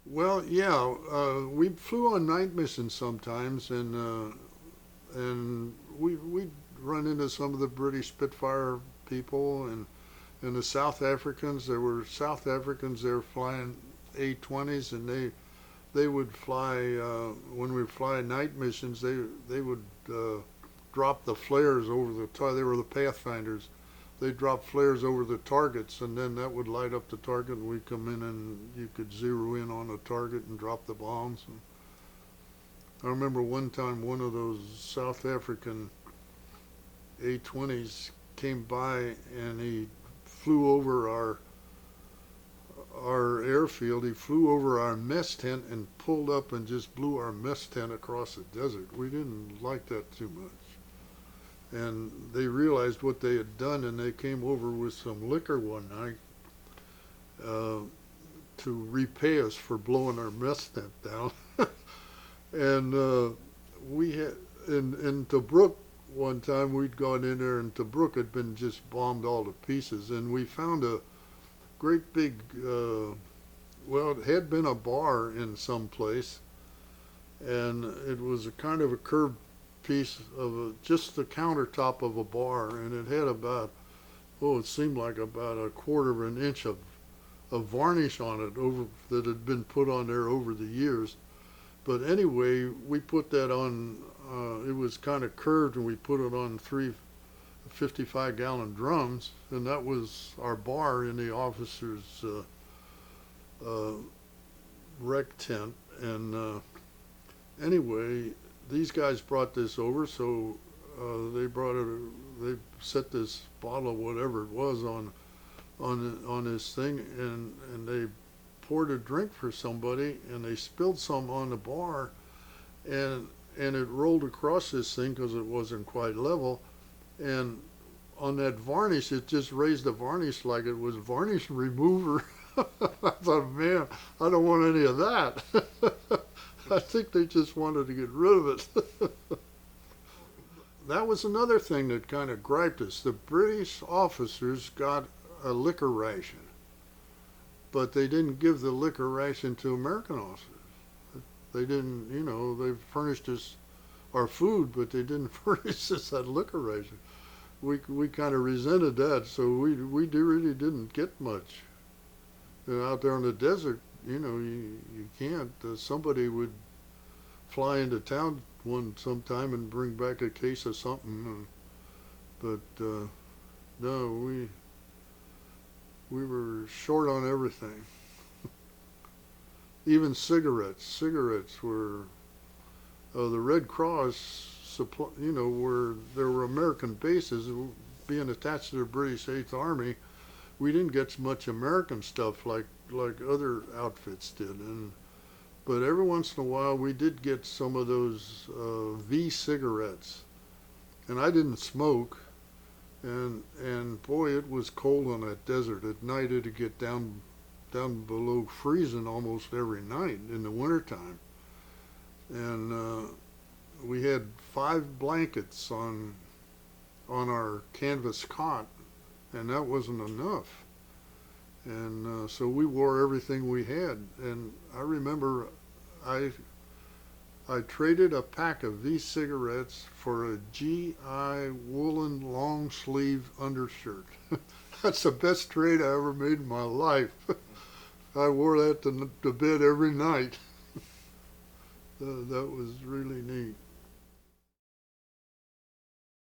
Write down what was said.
Well, yeah, we flew on night missions sometimes, and we'd run into some of the British Spitfire people and the South Africans. There were South Africans there flying A-20s, and they would fly when we fly night missions. They would drop the flares over the they were the pathfinders. They drop flares over the targets, and then that would light up the target, and we'd come in and you could zero in on the target and drop the bombs. And I remember one time one of those South African A-20s came by and he flew over our airfield. He flew over our mess tent and pulled up and just blew our mess tent across the desert. We didn't like that too much. And they realized what they had done, and they came over with some liquor one night uh, to repay us for blowing our mess tent down. And we had in Tobruk one time we'd gone in there, and Tobruk had been just bombed all to pieces, and we found a great big well, it had been a bar in some place, and it was a kind of a curved piece of just the countertop of a bar, and it had about, oh, it seemed like about a quarter of an inch of varnish on it over that had been put on there over the years. But anyway, we put that on. It was kind of curved, and we put it on three 55-gallon drums, and that was our bar in the officers' uh, rec tent. And anyway, these guys brought this over, so they brought it. They set this bottle of whatever it was on this thing, and they poured a drink for somebody, and they spilled some on the bar, and it rolled across this thing because it wasn't quite level, and on that varnish, it just raised the varnish like it was varnish remover. I thought, man, I don't want any of that. I think they just wanted to get rid of it. That was another thing that kind of griped us. The British officers got a liquor ration, but they didn't give the liquor ration to American officers. They didn't, they furnished us our food, but they didn't furnish us that liquor ration. We kind of resented that, so we really didn't get much. And out there in the desert, you can't. Somebody would fly into town sometime and bring back a case of something, but no, we were short on everything. Even cigarettes. Cigarettes were the Red Cross supply. Where there were American bases being attached to the British Eighth Army, we didn't get much American stuff like other outfits did, but every once in a while we did get some of those V cigarettes, and I didn't smoke, and boy, it was cold on that desert. At night it'd get down below freezing almost every night in the wintertime, and we had 5 blankets on our canvas cot, and that wasn't enough. And so we wore everything we had. And I remember I I traded a pack of these cigarettes for a GI woolen long sleeve undershirt. That's the best trade I ever made in my life. I wore that to bed every night. That was really neat.